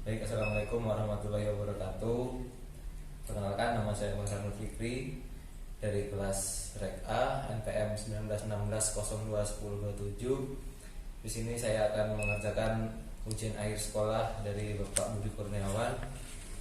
Baik, assalamualaikum warahmatullahi wabarakatuh. Perkenalkan, nama saya Muhammad Fikri dari kelas Rek A NPM 1916021027. Di sini saya akan mengerjakan ujian akhir sekolah dari Bapak Budi Kurniawan.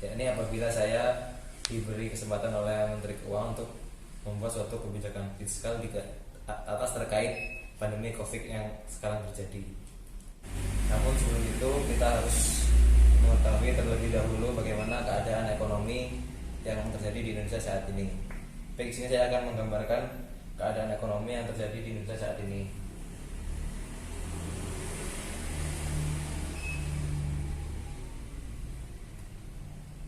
Yakni apabila saya diberi kesempatan oleh Menteri Keuangan untuk membuat suatu kebijakan fiskal atas terkait pandemi COVID yang sekarang terjadi. Namun sebelum itu kita harus mengetahui terlebih dahulu bagaimana keadaan ekonomi yang terjadi di Indonesia saat ini. Baik, di sini saya akan menggambarkan keadaan ekonomi yang terjadi di Indonesia saat ini.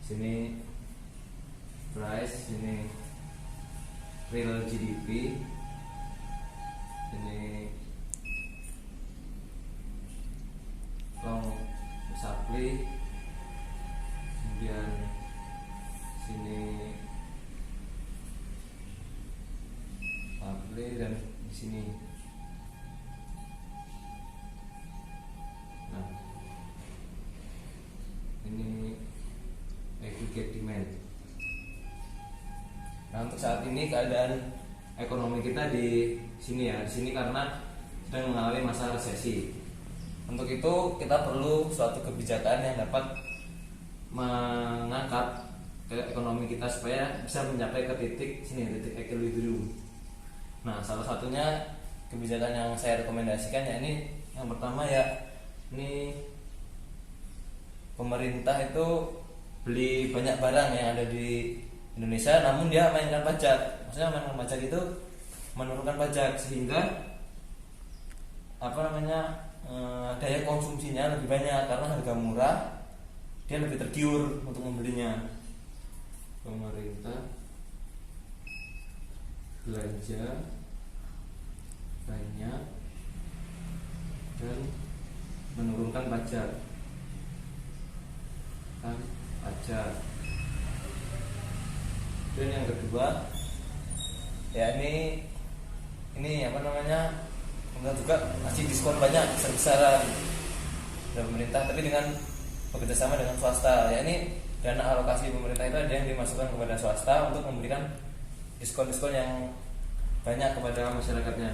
Sini price, sini real GDP, ini long supply, kemudian sini supply, dan di sini nah ini aggregate demand. Nah, untuk saat ini keadaan ekonomi kita di sini ya, di sini karena sedang mengalami masa resesi. Untuk itu kita perlu suatu kebijakan yang dapat mengangkat ekonomi kita supaya bisa mencapai ke titik sini, titik equilibrium. Nah, salah satunya kebijakan yang saya rekomendasikan ya ini yang pertama ya, ini pemerintah itu beli banyak barang yang ada di Indonesia, namun dia mainkan pajak. Maksudnya mainkan pajak itu menurunkan pajak sehingga daya konsumsinya lebih banyak karena harga murah, dia lebih tergiur untuk membelinya. Pemerintah belanja banyak dan menurunkan pajak. Dan yang kedua ya ini kemudian juga masih diskon banyak besar-besaran dari pemerintah, tapi dengan bekerjasama dengan swasta. Ya ini dana alokasi pemerintah itu ada yang dimasukkan kepada swasta untuk memberikan diskon-diskon yang banyak kepada masyarakatnya,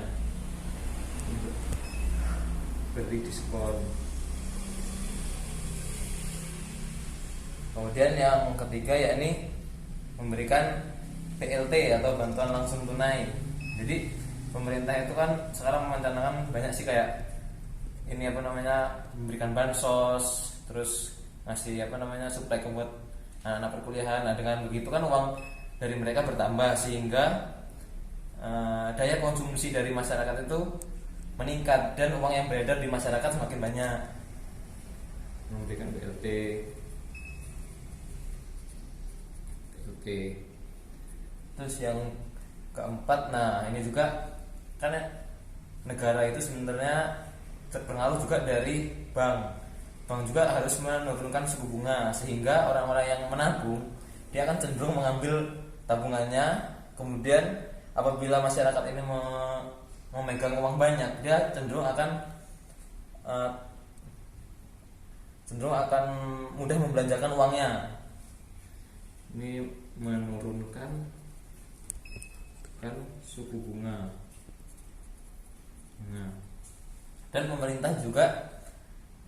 beri diskon. Kemudian yang ketiga yakni memberikan BLT atau bantuan langsung tunai. Jadi pemerintah itu kan sekarang merencanakan banyak sih, kayak ini memberikan bansos, terus ngasih suplai buat anak-anak perkuliahan. Nah, dengan begitu kan uang dari mereka bertambah sehingga daya konsumsi dari masyarakat itu meningkat dan uang yang beredar di masyarakat semakin banyak. Memberikan BLT. Oke. Terus yang keempat, nah ini juga kan negara itu sebenarnya terpengaruh juga dari bank. Bank juga harus menurunkan suku bunga sehingga orang-orang yang menabung dia akan cenderung mengambil tabungannya. Kemudian apabila masyarakat ini memegang uang banyak, dia cenderung akan mudah membelanjakan uangnya. Ini menurunkan suku bunga. Nah, dan pemerintah juga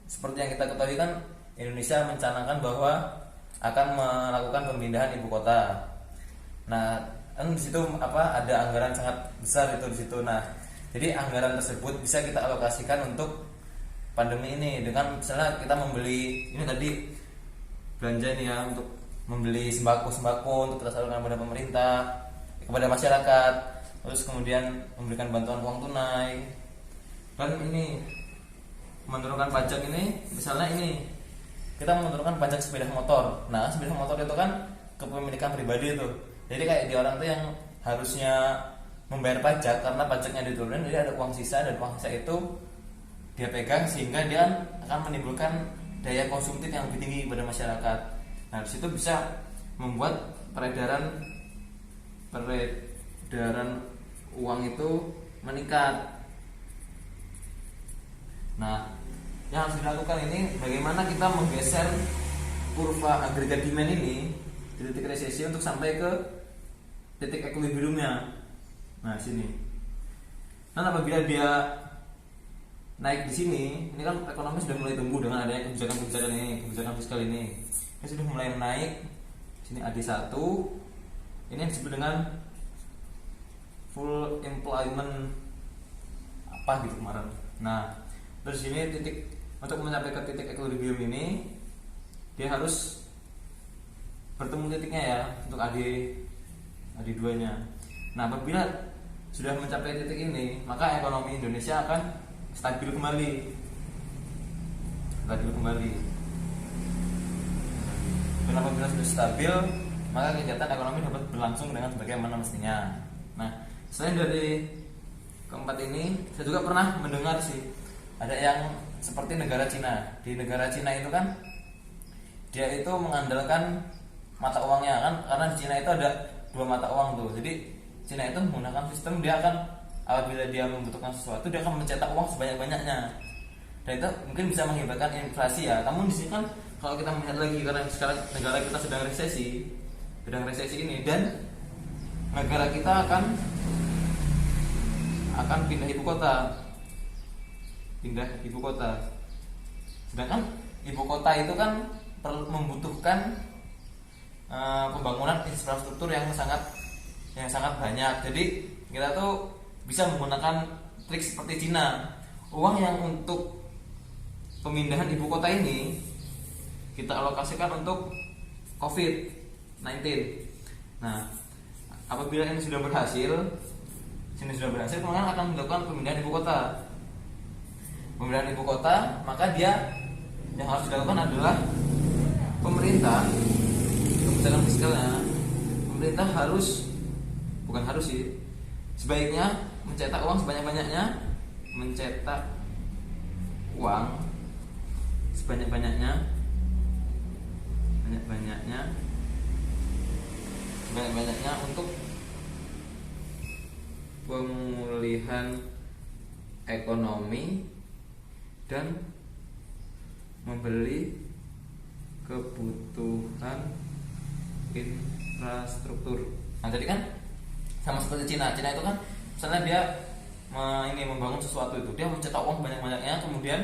seperti yang kita ketahui kan Indonesia mencanangkan bahwa akan melakukan pemindahan ibu kota. Nah, kan di situ ada anggaran sangat besar itu di situ. Nah, jadi anggaran tersebut bisa kita alokasikan untuk pandemi ini dengan misalnya kita membeli ini tadi belanja ini ya, untuk membeli sembako untuk kita salurkan kepada pemerintah, kepada masyarakat, terus kemudian memberikan bantuan uang tunai. Dan ini menurunkan pajak ini, misalnya ini kita menurunkan pajak sepeda motor. Nah, sepeda motor itu kan kepemilikan pribadi itu. Jadi kayak di orang tuh yang harusnya membayar pajak, karena pajaknya diturunin, jadi ada uang sisa, dan uang sisa itu dia pegang sehingga dia akan menimbulkan daya konsumtif yang lebih tinggi pada masyarakat. Nah, di situ bisa membuat peredaran uang itu meningkat. Nah, yang harus dilakukan ini bagaimana kita menggeser kurva agregat demand ini di titik resesi untuk sampai ke titik equilibriumnya. Nah sini. Dan apabila dia naik di sini, ini kan ekonomi sudah mulai tumbuh dengan adanya kebijakan ini, kebijakan fiskal ini. Ini sudah mulai naik. Sini AD1. Ini yang disebut dengan full employment apa gitu kemarin. Nah, terus sini titik untuk mencapai ke titik equilibrium ini dia harus bertemu titiknya ya untuk AD2 nya. Nah apabila sudah mencapai titik ini, maka ekonomi Indonesia akan stabil kembali. Dan apabila sudah stabil, maka kegiatan ekonomi dapat berlangsung dengan sebagaimana mestinya. Nah selain dari keempat ini, saya juga pernah mendengar sih ada yang seperti negara Cina. Di negara Cina itu kan dia itu mengandalkan mata uangnya kan, karena di Cina itu ada 2 mata uang tuh. Jadi Cina itu menggunakan sistem dia akan apabila dia membutuhkan sesuatu dia akan mencetak uang sebanyak-banyaknya. Dan itu mungkin bisa mengakibatkan inflasi ya. Namun di sini kan kalau kita melihat lagi karena sekarang negara kita sedang resesi ini dan negara kita akan pindah ibu kota. Sedangkan ibu kota itu kan perlu membutuhkan pembangunan infrastruktur yang sangat banyak. Jadi kita tuh bisa menggunakan trik seperti Cina. Uang yang untuk pemindahan ibu kota ini kita alokasikan untuk COVID-19. Nah, apabila ini sudah berhasil, kemudian akan melakukan pemindahan ibu kota. Maka dia yang harus dilakukan adalah pemerintah, kebijakan fiskalnya, pemerintah sebaiknya mencetak uang sebanyak-banyaknya, untuk pemulihan ekonomi dan membeli kebutuhan infrastruktur. Nah, jadi kan sama seperti Cina itu kan misalnya dia membangun sesuatu itu, dia mencetak uang banyak-banyaknya, kemudian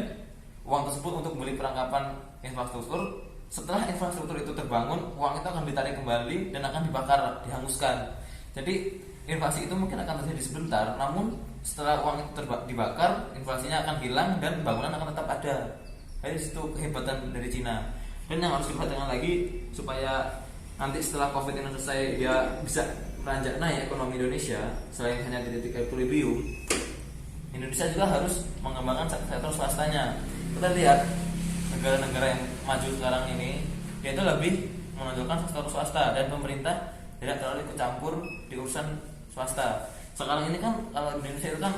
uang tersebut untuk beli perlengkapan infrastruktur. Setelah infrastruktur itu terbangun, uang itu akan ditarik kembali dan akan dibakar, dihanguskan. Jadi inflasi itu mungkin akan terjadi sebentar, namun setelah uang itu dibakar, inflasinya akan hilang dan bangunan akan tetap ada. Jadi itu kehebatan dari Cina. Dan yang harus diperhatikan lagi supaya nanti setelah COVID ini selesai dia bisa beranjak naik ekonomi Indonesia, selain hanya di titik equilibrium, Indonesia juga harus mengembangkan sektor swastanya. Kita lihat negara-negara yang maju sekarang ini, dia itu lebih menonjolkan sektor swasta dan pemerintah tidak terlalu ikut campur di urusan swasta. Sekarang ini kan kalau di Indonesia itu kan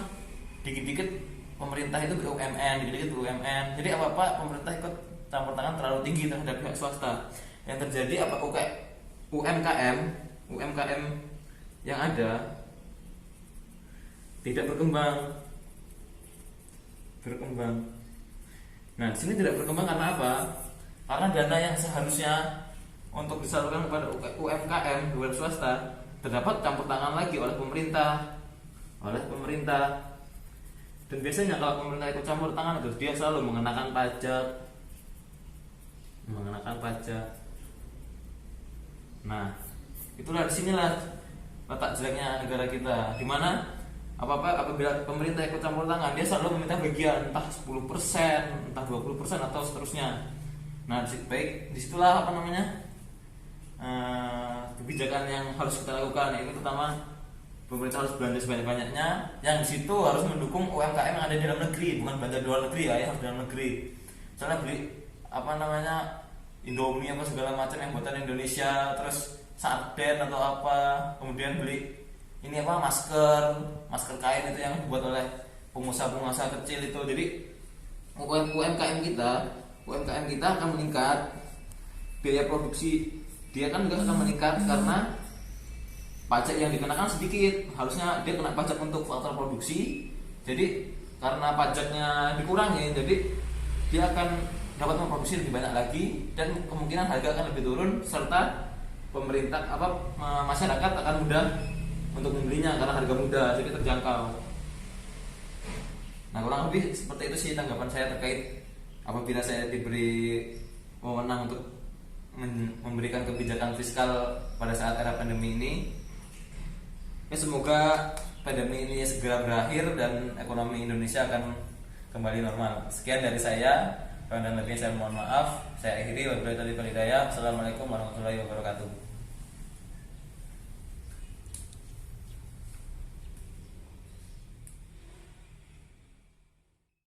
dikit-dikit pemerintah itu BUMN, jadi apa-apa pemerintah ikut campur tangan terlalu tinggi terhadap pihak swasta. Yang terjadi apa? UMKM yang ada tidak berkembang. Nah, di sini tidak berkembang karena apa? Karena dana yang seharusnya untuk disalurkan kepada UMKM kepada swasta terdapat campur tangan lagi oleh pemerintah. Dan biasanya kalau pemerintah ikut campur tangan itu dia selalu mengenakan pajak. Nah, itulah disinilah letak jeleknya negara kita, di mana apabila pemerintah ikut campur tangan, dia selalu meminta bagian entah 10%, entah 20% atau seterusnya. Nah, disitulah kebijakan yang harus kita lakukan. Ini pertama, pemerintah harus belanja sebanyak-banyaknya, yang di situ harus mendukung UMKM yang ada di dalam negeri, bukan belanja di luar negeri ya, harus dalam negeri. Misalnya beli Indomie apa segala macam yang buatan Indonesia, terus sarden atau apa, kemudian beli masker kain itu yang dibuat oleh pengusaha kecil itu. Jadi UMKM kita akan meningkat, biaya produksi dia kan juga akan meningkat karena pajak yang dikenakan sedikit. Harusnya dia kena pajak untuk faktor produksi, jadi karena pajaknya dikurangi, jadi dia akan dapat memproduksi lebih banyak lagi, dan kemungkinan harga akan lebih turun, serta pemerintah masyarakat akan mudah untuk membelinya karena harga mudah, jadi terjangkau. Nah, kurang lebih seperti itu sih tanggapan saya terkait apabila saya diberi wewenang untuk memberikan kebijakan fiskal pada saat era pandemi ini. Ya, semoga pandemi ini segera berakhir dan ekonomi Indonesia akan kembali normal. Sekian dari saya. Dan lebih saya mohon maaf. Saya akhiri. Wabillahi taufiq wal hidayah. Assalamualaikum warahmatullahi wabarakatuh.